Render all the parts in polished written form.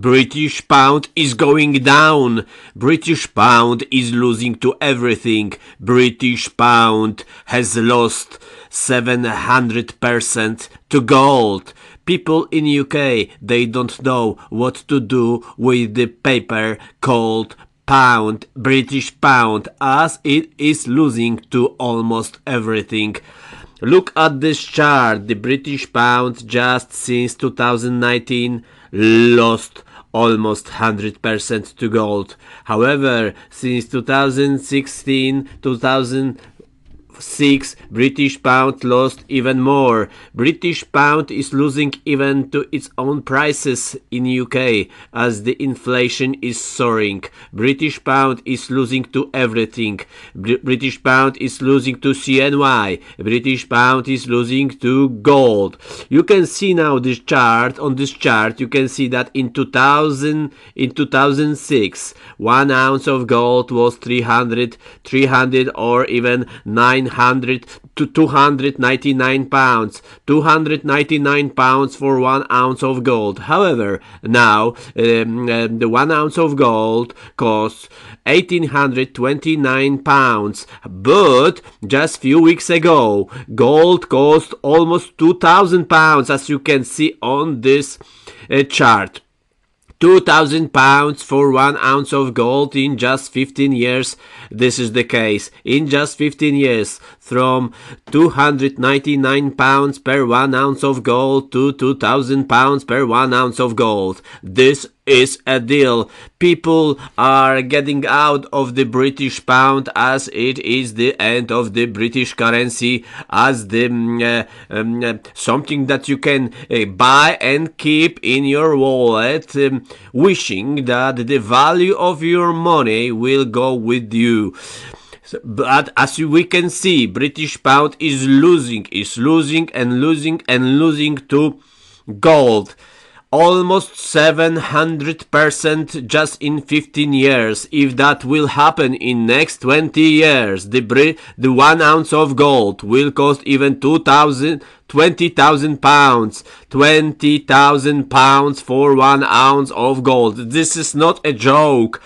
British pound is going down. British pound is losing to everything. British pound has lost 700% to gold. People in UK, they don't know what to do with the paper called pound, British pound, as it is losing to almost everything. Look at this chart. The British pound just since 2019 lost almost 100% to gold. However, since 2016, 2006, British pound lost even more. British pound is losing even to its own prices in UK as the inflation is soaring. British pound is losing to everything. British pound is losing to CNY. British pound is losing to gold. You can see now this chart. On this chart, you can see that in 2006, 1 ounce of gold was 300 or even 900 to 299 pounds. 299 pounds for 1 ounce of gold. However, now the 1 ounce of gold costs 1829 pounds. But just few weeks ago, gold cost almost 2000 pounds, as you can see on this chart. 2,000 pounds for 1 ounce of gold in just 15 years. This is the case. In just 15 years, from 299 pounds per 1 ounce of gold to 2,000 pounds per 1 ounce of gold. This is a deal. People are getting out of the British pound as it is the end of the British currency, as the something that you can buy and keep in your wallet, wishing that the value of your money will go with you. But as we can see, British pound is losing to gold. Almost 700% just in 15 years. If that will happen in next 20 years, the 1 ounce of gold will cost even 20,000 pounds. 20,000 pounds for 1 ounce of gold. This is not a joke.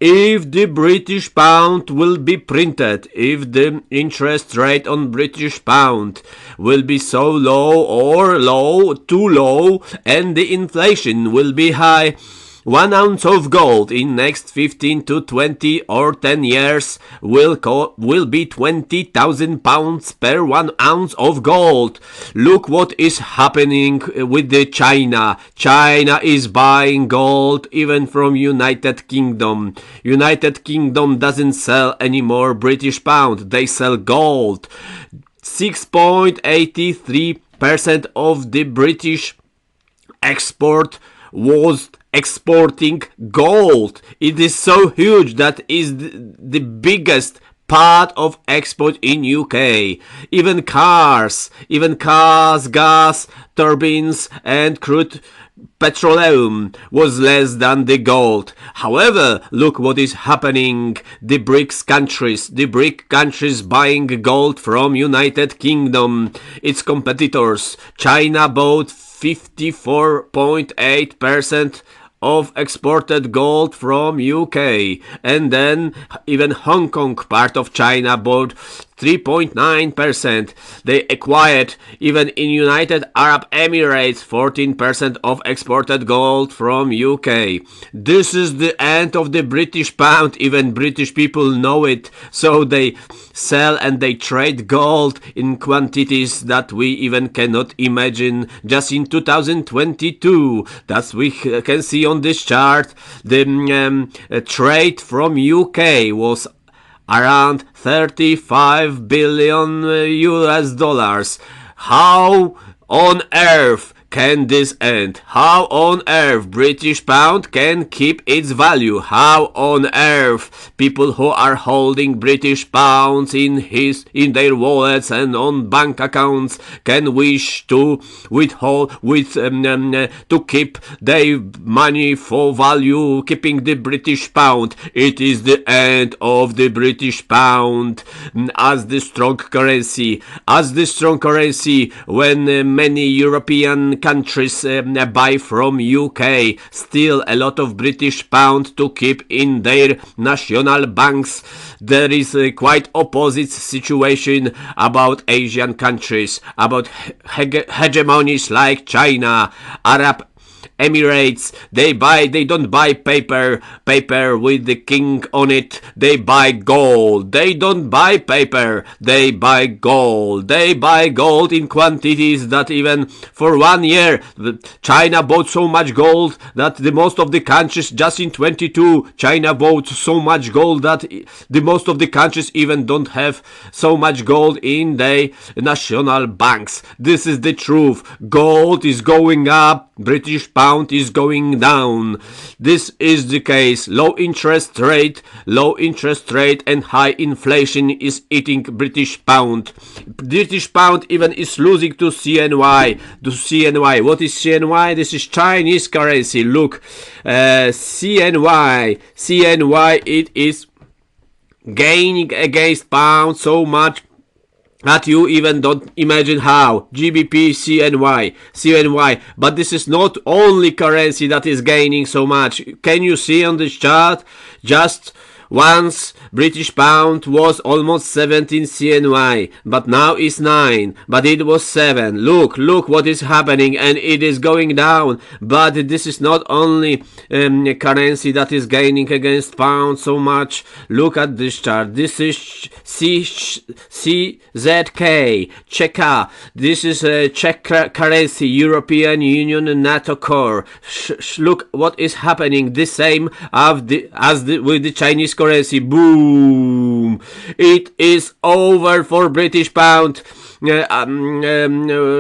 If the British pound will be printed, if the interest rate on British pound will be so low or too low, and the inflation will be high, 1 ounce of gold in next 15 to 20 or 10 years will be 20,000 pounds per 1 ounce of gold. Look what is happening with the China. China is buying gold even from United Kingdom. United Kingdom doesn't sell anymore British pound. They sell gold. 6.83% of the British export was exporting gold. It is so huge that is the biggest part of export in UK. Even cars, gas turbines and crude petroleum was less than the gold. However, look what is happening. The BRIC countries buying gold from United Kingdom. Its competitors. China bought 54.8% of exported gold from UK, and then even Hong Kong, part of China, bought 3.9%. They acquired, even in United Arab Emirates, 14% of exported gold from UK. This is the end of the British pound. Even British people know it, so they sell and they trade gold in quantities that we even cannot imagine. Just in 2022, that's we can see on this chart, the trade from UK was around 35 billion US dollars. How on earth can this end? How on earth British pound can keep its value? How on earth people who are holding British pounds in their wallets and on bank accounts can wish to to keep their money for value, keeping the British pound? It is the end of the British pound as the strong currency. When many European countries buy from UK. Still a lot of British pound to keep in their national banks. There is a quite opposite situation about Asian countries, about hegemonies like China, Arab Emirates. They don't buy paper with the king on it. They buy gold. They don't buy paper. They buy gold. They buy gold in quantities that even for 1 year China bought so much gold that the most of the countries just in 22 China bought so much gold that the most of the countries even don't have so much gold in their national banks. This is the truth. Gold is going up. British pound is going down. This is the case. Low interest rate and high inflation is eating British pound. British pound even is losing to CNY. What is CNY? This is Chinese currency. Look, CNY, it is gaining against pound so much that you even don't imagine how. GBP, CNY. But this is not only currency that is gaining so much. Can you see on this chart? Just once British pound was almost 17 CNY, but now it's 9, but it was 7. Look what is happening, and it is going down. But this is not only currency that is gaining against pound so much. Look at this chart. This is CZK, Czechia. This is Czech currency, European Union and NATO core. Look what is happening. The same with the Chinese currency. Boom! It is over for British pound.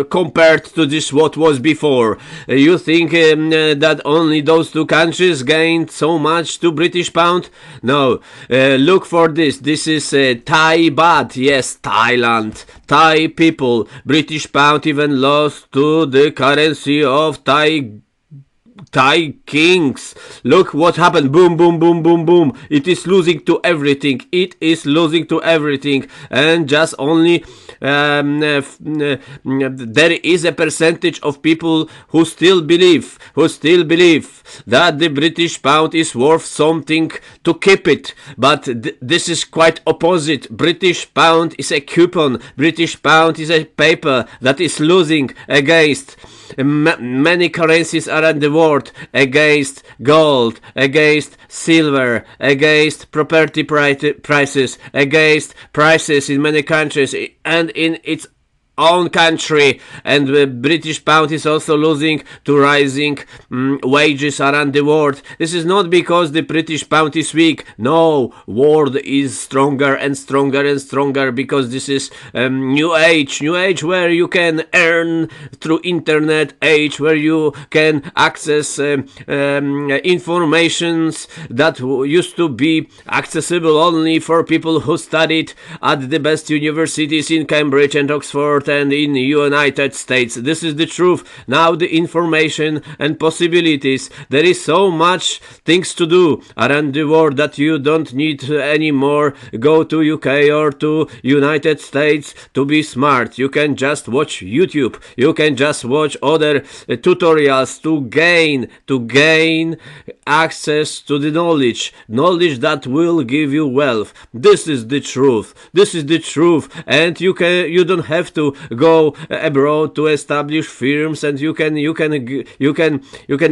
Compared to this what was before. You think that only those two countries gained so much to British pound? No. Look for this. This is Thai baht. Yes, Thailand. Thai people. British pound even lost to the currency of Thai kings. Look what happened. Boom, boom, boom, boom, boom. It is losing to everything. And just only there is a percentage of people who still believe that the British pound is worth something to keep it. But this is quite opposite. British pound is a coupon. British pound is a paper that is losing against many currencies around the world, against gold, against silver, against property prices, against prices in many countries and in its own country. And the British pound is also losing to rising wages around the world. This is not because the British pound is weak. No, world is stronger and stronger and stronger, because this is new age where you can earn through internet age, where you can access informations that used to be accessible only for people who studied at the best universities in Cambridge and Oxford and in the United States. This is the truth. Now the information and possibilities. There is so much things to do around the world that you don't need anymore go to UK or to United States to be smart. You can just watch YouTube. You can just watch other tutorials to gain access to the knowledge that will give you wealth. This is the truth. And you don't have to go abroad to establish firms, and you can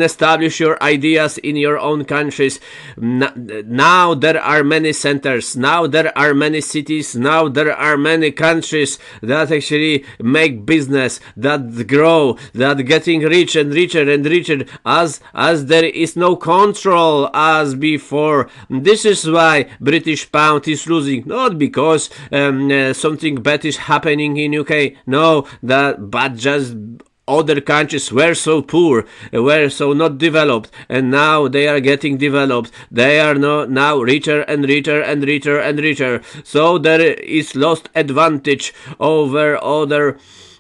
establish your ideas in your own countries. Now there are many centers, now there are many cities, now there are many countries that actually make business, that grow, that getting rich and richer and richer as there is no control as before. This is why British pound is losing, not because something bad is happening in UK. No, but just other countries were so poor, were so not developed, and now they are getting developed. They are now richer and richer and richer and richer. So there is lost advantage over other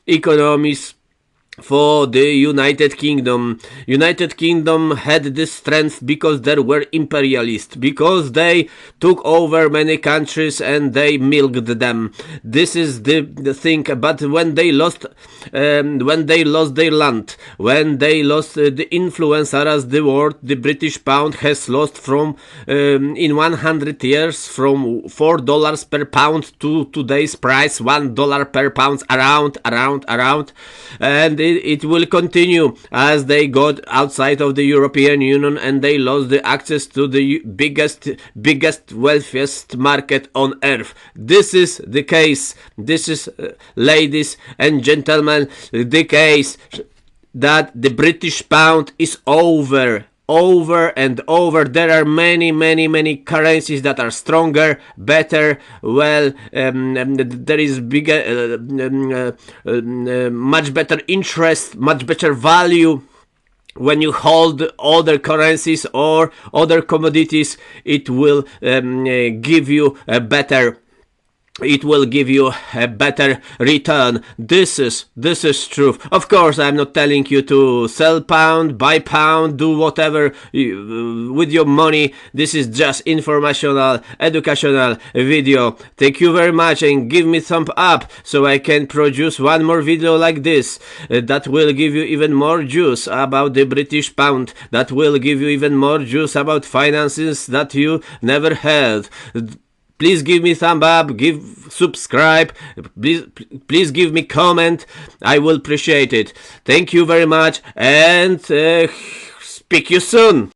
economies for the United Kingdom. United Kingdom had this strength because they were imperialists, because they took over many countries and they milked them. This is the thing. But when they lost their land, when they lost the influence around the world, the British pound has lost from in 100 years from $4 per pound to today's price $1 per pound, around, and it will continue as they got outside of the European Union and they lost the access to the biggest, wealthiest market on earth. This is the case. This is, ladies and gentlemen, the case that the British pound is over and over. There are many currencies that are stronger, better. Well, there is bigger, much better interest, much better value. When you hold other currencies or other commodities, it will give you a better return. This is truth. Of course, I'm not telling you to sell pound, buy pound, do whatever with your money. This is just informational, educational video. Thank you very much and give me thumb up so I can produce one more video like this that will give you even more juice about the British pound, that will give you even more juice about finances that you never heard. Please give me thumb up, subscribe, please give me comment. I will appreciate it. Thank you very much and speak you soon.